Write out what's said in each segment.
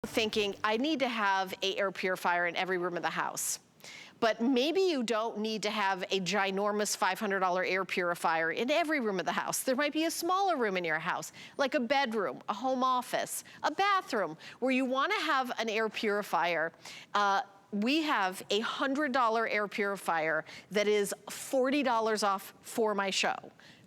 Thinking, I need to have an air purifier in every room of the house. But maybe you don't need to have a ginormous $500 air purifier in every room of the house. There might be a smaller room in your house, like a bedroom, a home office, a bathroom, where you wanna have an air purifier. We have a $100 air purifier that is $40 off for my show.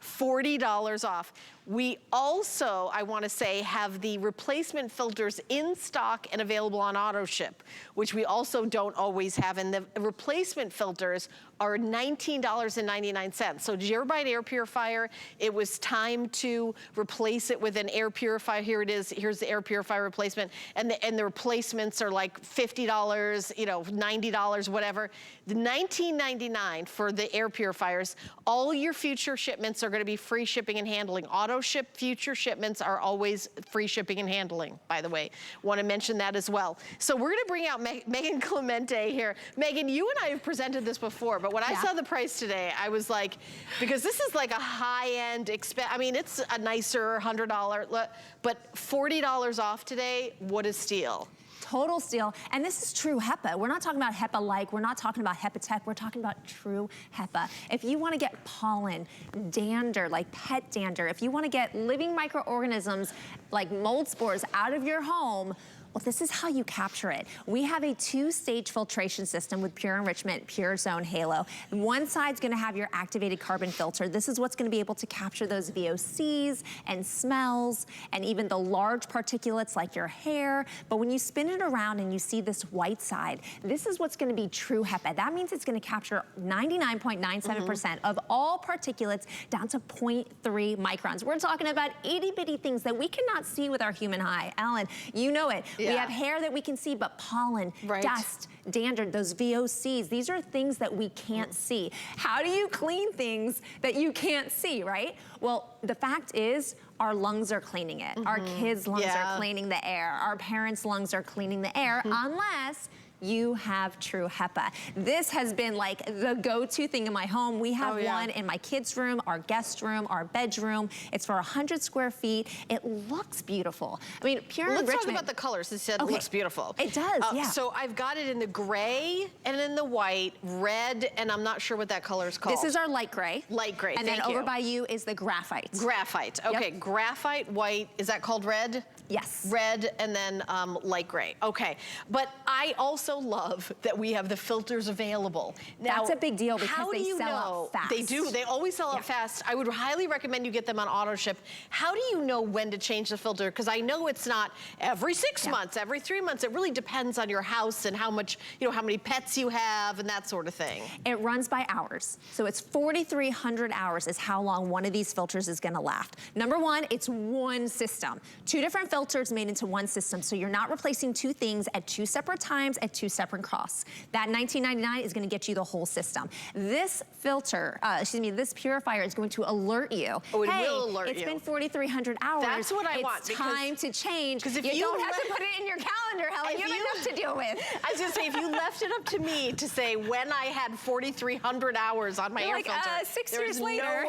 $40 off. We also, I wanna say, have the replacement filters in stock and available on auto ship, which we also don't always have. And the replacement filters are $19.99. So did you ever buy an air purifier? It was time to replace it with an air purifier. Here it is, here's the air purifier replacement. And the replacements are like $50, you know, $90, whatever. The $19.99 for the air purifiers. All your future shipments are gonna be free shipping and handling. Auto ship future shipments are always free shipping and handling, by the way. Want to mention that as well. So we're gonna bring out Megan Clemente here. Megan, you and I have presented this before, but when I saw the price today, I was like, because this is like a high-end, I mean, it's a nicer $100, but $40 off today, what a steal. Total steal. And this is True HEPA. We're not talking about HEPA-like. We're not talking about HEPA tech. We're talking about True HEPA. If you want to get pollen, dander, like pet dander, if you want to get living microorganisms like mold spores out of your home, well, this is how you capture it. We have a 2-stage filtration system with Pure Enrichment PureZone Halo. One side's gonna have your activated carbon filter. This is what's gonna be able to capture those VOCs and smells and even the large particulates like your hair. But when you spin it around and you see this white side, this is what's gonna be True HEPA. That means it's gonna capture 99.97% of all particulates down to 0.3 microns. We're talking about itty bitty things that we cannot see with our human eye. Alan, you know it. We have hair that we can see, but pollen, dust, dander, those VOCs, these are things that we can't see. How do you clean things that you can't see, right? Well, the fact is, our lungs are cleaning it. Our kids' lungs are cleaning the air. Our parents' lungs are cleaning the air, unless you have True HEPA. This has been like the go-to thing in my home. We have one in my kids' room, our guest room, our bedroom. It's for 100 square feet. It looks beautiful. I mean, Pure Enrichment. Let's talk about the colors. It said it looks beautiful. It does, So I've got it in the gray and in the white, red, and I'm not sure what that color is called. This is our light gray. Light gray, and then over by you is the graphite. Graphite, okay, graphite, white, is that called red? Yes. Red and then light gray, okay. But I also love that we have the filters available. Now, that's a big deal because they sell out fast. They do, they always sell out fast. I would highly recommend you get them on auto ship. How do you know when to change the filter? Because I know it's not every 6 months, every 3 months. It really depends on your house and how much, you know, how many pets you have and that sort of thing. It runs by hours. So it's 4,300 hours is how long one of these filters is gonna last. Number one, it's one system. 2 different filters made into one system. So you're not replacing 2 things at 2 separate times at 2 separate costs. That $19.99 is gonna get you the whole system. This filter, this purifier is going to alert you. Oh, it will alert you. It's been 4,300 hours. That's what I want. It's time to change. Because if you don't have to put it in your calendar, Helen. You have enough to deal with. I was gonna say, if you left it up to me to say when I had 4,300 hours on my air filter, 6 years later.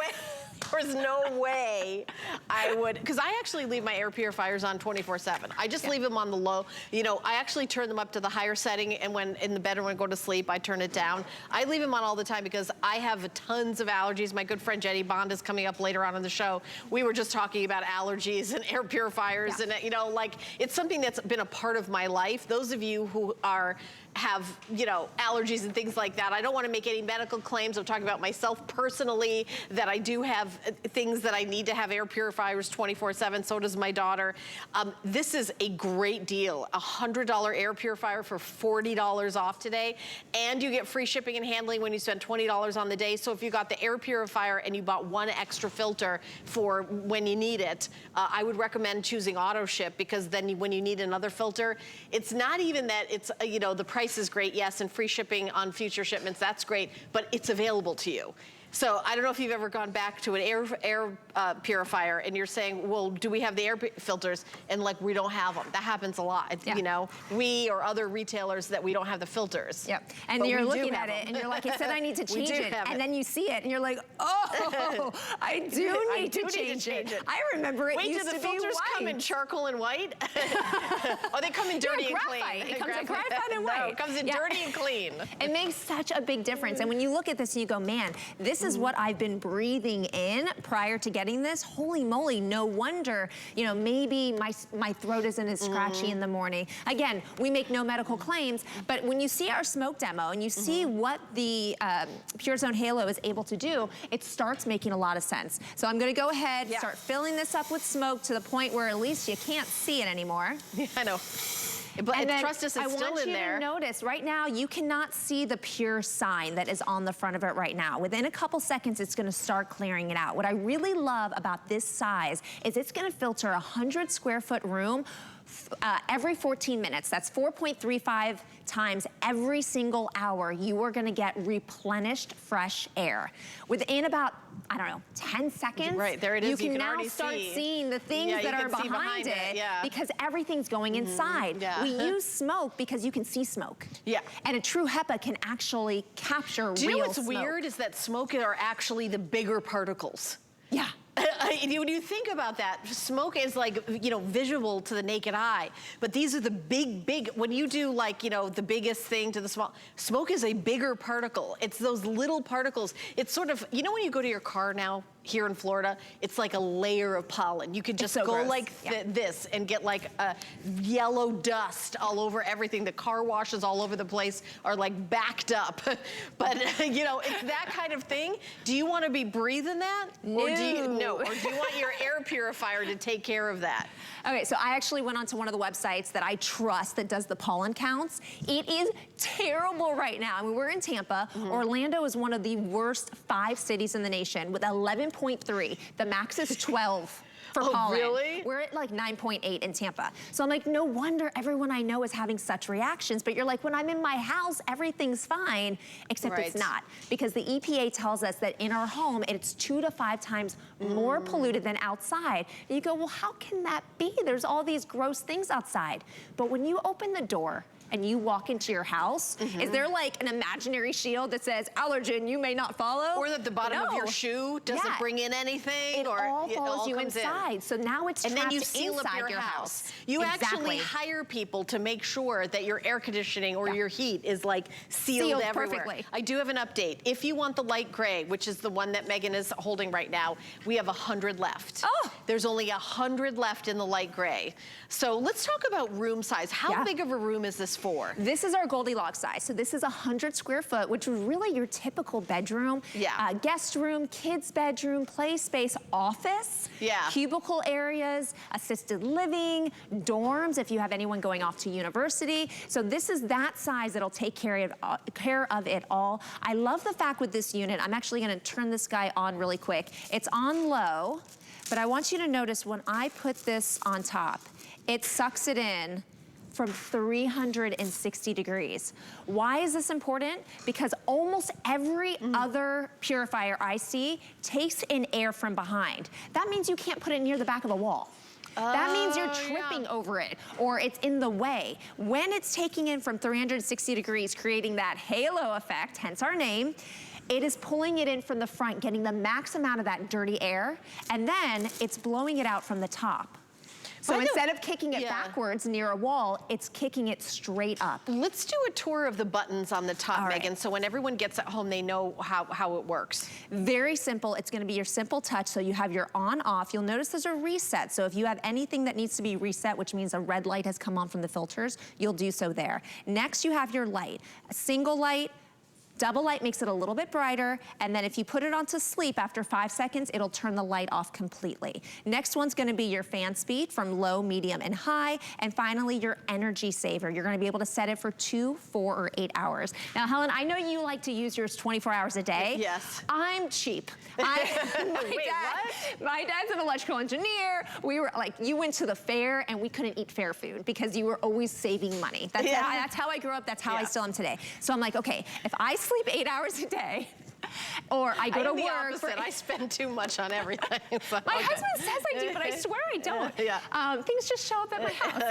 There's no way I would, because I actually leave my air purifiers on 24/7. I just leave them on the low. You know, I actually turn them up to the higher setting, and when in the bedroom when I go to sleep, I turn it down. I leave them on all the time because I have tons of allergies. My good friend Jenny Bond is coming up later on in the show. We were just talking about allergies and air purifiers, and you know, like, it's something that's been a part of my life. Those of you who have, you know, allergies and things like that, I don't want to make any medical claims. I'm talking about myself personally, that I do have things that I need to have air purifiers 24/7. So does my daughter. This is a great deal. A $100 air purifier for $40 off today. And you get free shipping and handling when you spend $20 on the day. So if you got the air purifier and you bought 1 extra filter for when you need it, I would recommend choosing auto ship, because then when you need another filter, it's not even that it's, you know, the price is great, yes, and free shipping on future shipments, that's great, but it's available to you. So I don't know if you've ever gone back to an air purifier and you're saying, well, do we have the air filters? And like, we don't have them. That happens a lot. Yeah. You know, we or other retailers that we don't have the filters. Yep. And But you're we looking do at have it them. and you're like, it said I need to change it. have And it. then you see it and you're like, oh, I do need to change it. I remember it used to be white. Wait, do the filters come in charcoal and white? Oh, they come in dirty and clean. It comes in graphite and white. No, it comes in dirty and clean. It makes such a big difference. And when you look at this and you go, man, this is what I've been breathing in prior to getting this. Holy moly, no wonder, you know, maybe my throat isn't as scratchy in the morning. Again, we make no medical claims, but when you see our smoke demo and you see what the PureZone Halo is able to do, it starts making a lot of sense. So I'm gonna go ahead, start filling this up with smoke to the point where at least you can't see it anymore. Yeah, I know. But And then trust us, it's still in there. I want you to notice, right now, you cannot see the Pure sign that is on the front of it right now. Within a couple seconds, it's gonna start clearing it out. What I really love about this size is it's gonna filter a 100 square foot room every 14 minutes. That's 4.35 times every single hour. You are gonna get replenished fresh air. Within about, I don't know, 10 seconds, right, there it is. you can now start seeing the things that are behind it because everything's going inside. Yeah. We use smoke because you can see smoke. Yeah. And a True HEPA can actually capture real smoke. Do you know what's weird is that smoke are actually the bigger particles. Yeah. When you think about that, smoke is like, you know, visual to the naked eye, but these are the big, when you do like, you know, the biggest thing to the small, smoke is a bigger particle. It's those little particles. It's sort of, you know when you go to your car now, here in Florida, it's like a layer of pollen. You could just go gross. like this and get like a yellow dust all over everything. The car washes all over the place are like backed up. But you know, it's that kind of thing. Do you want to be breathing that? No. Or do you want your air purifier to take care of that? Okay, so I actually went onto one of the websites that I trust that does the pollen counts. It is terrible right now. I mean, we're in Tampa. Orlando is one of the worst 5 cities in the nation with 11.3. The max is 12. For pollen. Really? We're at like 9.8 in Tampa. So I'm like, no wonder everyone I know is having such reactions. But you're like, when I'm in my house, everything's fine, except it's not. Because the EPA tells us that in our home, it's 2 to 5 times more polluted than outside. And you go, well, how can that be? There's all these gross things outside. But when you open the door, and you walk into your house, is there like an imaginary shield that says, allergen, you may not follow? Or that the bottom of your shoe doesn't bring in anything? It all follows you inside. So now it's trapped and then you seal up your house. You actually hire people to make sure that your air conditioning or your heat is like sealed everywhere. Perfectly. I do have an update. If you want the light gray, which is the one that Megan is holding right now, we have 100 left. Oh. There's only 100 left in the light gray. So let's talk about room size. How big of a room is this for? This is our Goldilocks size. So this is 100 square foot, which is really your typical bedroom. Yeah. Guest room, kids bedroom, play space, office. Yeah. Cubicle areas, assisted living, dorms if you have anyone going off to university. So this is that size that'll take care of it all. I love the fact with this unit, I'm actually gonna turn this guy on really quick. It's on low, but I want you to notice when I put this on top, it sucks it in from 360 degrees. Why is this important? Because almost every other purifier I see takes in air from behind. That means you can't put it near the back of a wall. That means you're tripping over it or it's in the way. When it's taking in from 360 degrees, creating that halo effect, hence our name, it is pulling it in from the front, getting the max amount of that dirty air, and then it's blowing it out from the top. So instead of kicking it backwards near a wall, it's kicking it straight up. Let's do a tour of the buttons on the top, Megan, so when everyone gets at home, they know how it works. Very simple. It's gonna be your simple touch. So you have your on-off. You'll notice there's a reset. So if you have anything that needs to be reset, which means a red light has come on from the filters, you'll do so there. Next, you have your light. A single light, double light makes it a little bit brighter, and then if you put it onto sleep after 5 seconds, it'll turn the light off completely. Next one's gonna be your fan speed from low, medium, and high, and finally your energy saver. You're gonna be able to set it for 2, 4, or 8 hours. Now, Helen, I know you like to use yours 24 hours a day. Yes. I'm cheap. My dad's an electrical engineer. We were like, you went to the fair and we couldn't eat fair food because you were always saving money. That's how I grew up, that's how I still am today. So I'm like, okay, if I sleep 8 hours a day, Or I go to the work. Opposite. I spend too much on everything. So, my husband says I do, but I swear I don't. Things just show up at my house.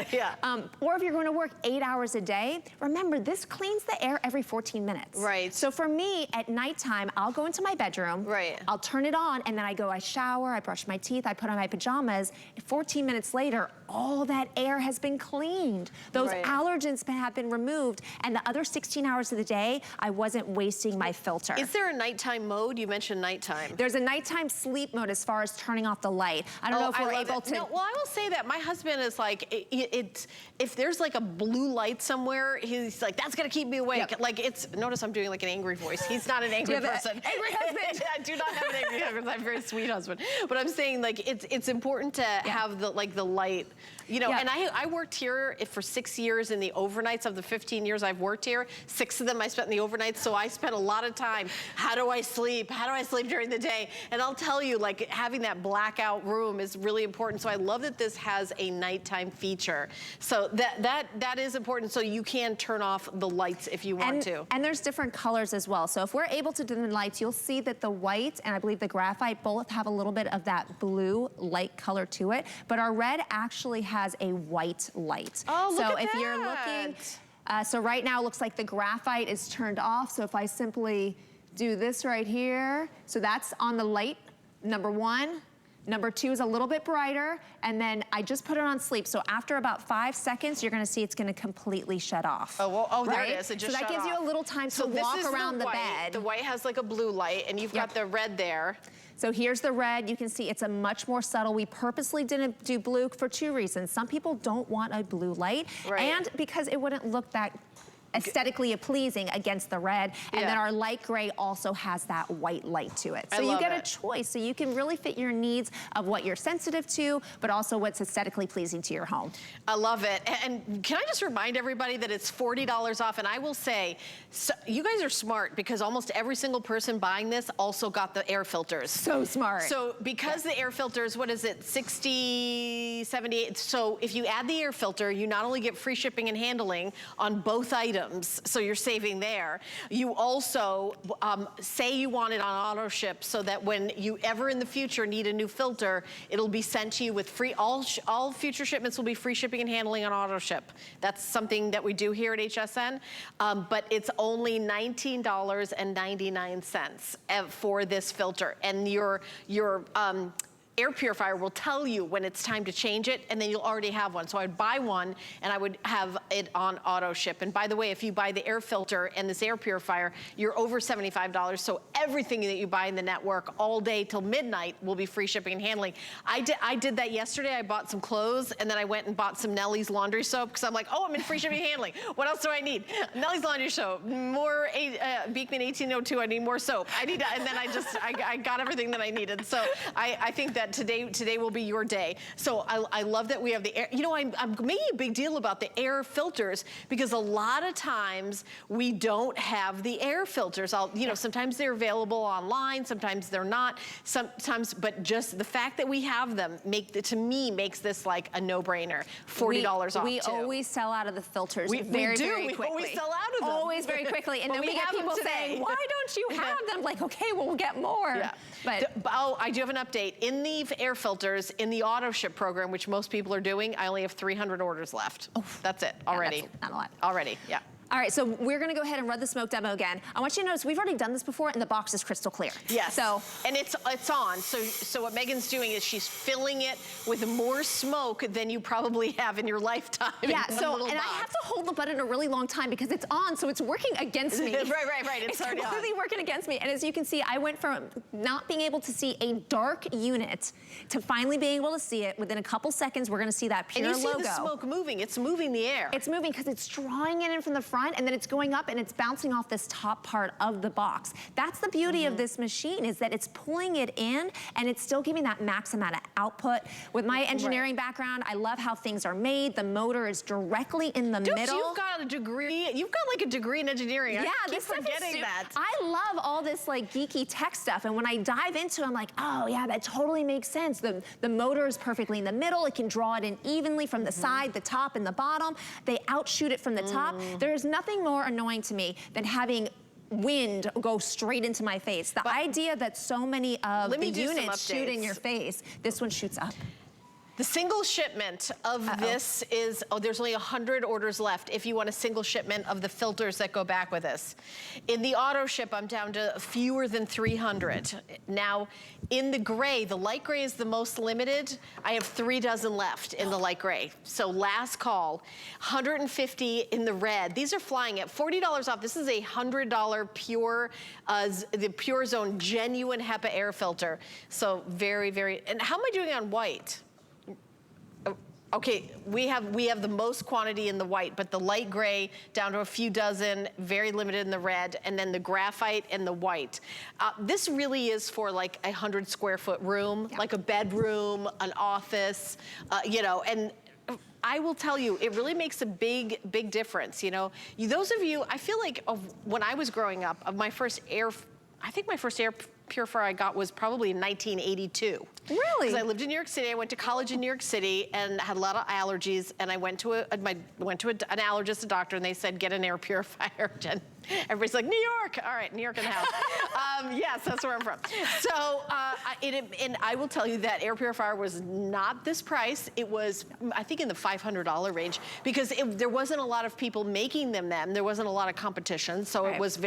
Or if you're going to work 8 hours a day, remember this cleans the air every 14 minutes. Right. So for me, at nighttime, I'll go into my bedroom. Right. I'll turn it on, and then I shower, I brush my teeth, I put on my pajamas. 14 minutes later, all that air has been cleaned. Those allergens have been removed, and the other 16 hours of the day, I wasn't wasting my filter. Is there a nighttime mode? You mentioned nighttime. There's a nighttime sleep mode as far as turning off the light. I don't know if we're able to. No, well, I will say that my husband is like, if there's like a blue light somewhere, he's like, that's gonna keep me awake. Like notice I'm doing like an angry voice. He's not an angry person. Angry husband. I do not have an angry husband. I'm a very sweet husband. But I'm saying like, it's important to have the light. You know, and I worked here for 6 years in the overnights. Of the 15 years I've worked here, 6 of them I spent in the overnights, so I spent a lot of time. How do I sleep? How do I sleep during the day? And I'll tell you, like, having that blackout room is really important. So I love that this has a nighttime feature. So that is important, so you can turn off the lights if you want to. And there's different colors as well. So if we're able to dim the lights, you'll see that the white and I believe the graphite both have a little bit of that blue light color to it, but our red actually has a white light. Oh, look so at if that. you're looking, so right now it looks like the graphite is turned off. So if I simply do this right here, so that's on the light, number 1. Number 2 is a little bit brighter, and then I just put it on sleep. So after about 5 seconds, you're gonna see it's gonna completely shut off. Oh, well, right? there it is, it just shut off. So that gives you a little time to walk around the bed. The white has like a blue light, and you've got the red there. So here's the red. You can see it's a much more subtle. We purposely didn't do blue for 2 reasons. Some people don't want a blue light, and because it wouldn't look that aesthetically pleasing against the red. And then our light gray also has that white light to it. So you get a choice. So you can really fit your needs of what you're sensitive to, but also what's aesthetically pleasing to your home. I love it. And can I just remind everybody that it's $40 off? And I will say, so you guys are smart because almost every single person buying this also got the air filters. So smart. So because the air filters, what is it, 60, 78? So if you add the air filter, you not only get free shipping and handling on both items, so you're saving there. You also say you want it on auto ship so that when you ever in the future need a new filter, it'll be sent to you with free, all future shipments will be free shipping and handling on auto ship. That's something that we do here at HSN, but it's only $19.99 for this filter. And your air purifier will tell you when it's time to change it, and then you'll already have one. So I'd buy one and I would have it on auto ship. And by the way, if you buy the air filter and this air purifier, you're over $75. So everything that you buy in the network all day till midnight will be free shipping and handling. I did that yesterday. I bought some clothes and then I went and bought some Nellie's laundry soap because I'm like, oh, I'm in free shipping and handling. What else do I need? Nellie's laundry soap, more Beekman 1802. I need more soap. And then I got everything that I needed. So I think that today will be your day. So I love that we have the air. You know, I'm making a big deal about the air filters because a lot of times we don't have the air filters. Sometimes they're available online, sometimes they're not. But just the fact that we have them to me makes this like a no-brainer. $40 off. We always sell out of the filters very quickly. We always sell out of them. Always very quickly. And then we get people saying, why don't you have them? Like, okay, well, we'll get more. Yeah. But I do have an update. In the air filters, in the auto ship program, which most people are doing, I only have 300 orders left. Oh, that's it already. That's not a lot. Already, yeah. All right, so we're gonna go ahead and run the smoke demo again. I want you to notice we've already done this before and the box is crystal clear. Yes, and it's on. So what Megan's doing is she's filling it with more smoke than you probably have in your lifetime. Yeah, I have to hold the button a really long time because it's on, so it's working against me. right, it's already completely working against me. And as you can see, I went from not being able to see a dark unit to finally being able to see it. Within a couple seconds, we're gonna see that Pure logo. And you see the smoke moving, it's moving the air. It's moving because it's drawing it in from the front and then it's going up and it's bouncing off this top part of the box. That's the beauty of this machine, is that it's pulling it in and it's still giving that max amount of output. With my engineering background, I love how things are made. The motor is directly in the middle. You've got a degree, you've got like a degree in engineering. Yeah, I keep forgetting that. I love all this like geeky tech stuff, and when I dive into it, I'm like, oh yeah, that totally makes sense. The motor is perfectly in the middle. It can draw it in evenly from the side, the top, and the bottom. They outshoot it from the top. There is nothing more annoying to me than having wind go straight into my face. The idea that so many of the units shoot in your face, this one shoots up. The single shipment of this is, there's only 100 orders left if you want a single shipment of the filters that go back with this. In the auto ship, I'm down to fewer than 300. Now, in the gray, the light gray is the most limited. I have 3 dozen left in the light gray. So last call, 150 in the red. These are flying at $40 off. This is a $100 the PureZone genuine HEPA air filter. So very, very, and how am I doing on white? Okay, we have the most quantity in the white, but the light gray down to a few dozen, very limited in the red, and then the graphite and the white. This really is for like a 100 square foot room, like a bedroom, an office, you know, and I will tell you, it really makes a big, big difference, you know. Those of you, I feel like when I was growing up, I think my first air purifier I got was probably in 1982. Really? Because I lived in New York City. I went to college in New York City and had a lot of allergies. And I went to an allergist, a doctor, and they said, get an air purifier. And everybody's like, New York. All right, New York in the house. Yes, that's where I'm from. So, and I will tell you that air purifier was not this price. It was, I think, in the $500 range because there wasn't a lot of people making them then. There wasn't a lot of competition. So it was a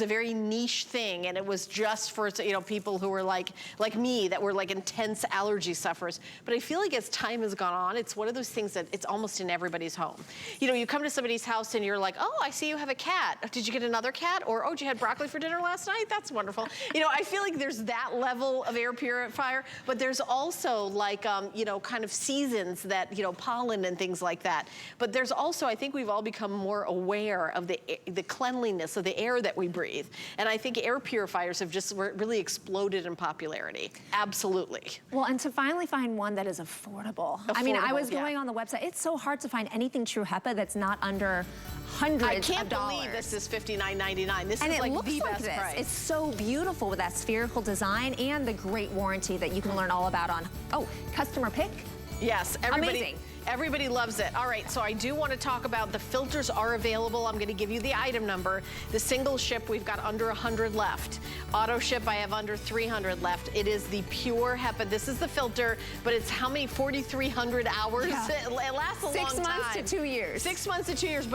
very niche thing. And it was just for, you know, people who were like me, that were like intense allergy sufferers. But I feel like as time has gone on, it's one of those things that it's almost in everybody's home. You know, you come to somebody's house and you're like, oh, I see you have a cat. Did you get another cat? Or, oh, did you have broccoli for dinner last night? That's wonderful. You know, I feel like there's that level of air purifier, but there's also like, you know, kind of seasons that, you know, pollen and things like that. But there's also, I think we've all become more aware of the cleanliness of the air that we breathe. And I think air purifiers have just really exploded in popularity. Absolutely. Well, and to finally find one that is affordable. I mean, I was going on the website. It's so hard to find anything True HEPA that's not under hundreds of dollars. I can't believe this is $59.99. This is like the best price. It's so beautiful with that spherical design and the great warranty that you can learn all about on, customer pick. Yes, everybody loves it. All right, so I do want to talk about the filters are available. I'm going to give you the item number. The single ship, we've got under 100 left. Auto ship, I have under 300 left. It is the Pure HEPA. This is the filter, but it's how many? 4,300 hours? Yeah. It lasts a long time. 6 months to 2 years. 6 months to 2 years. But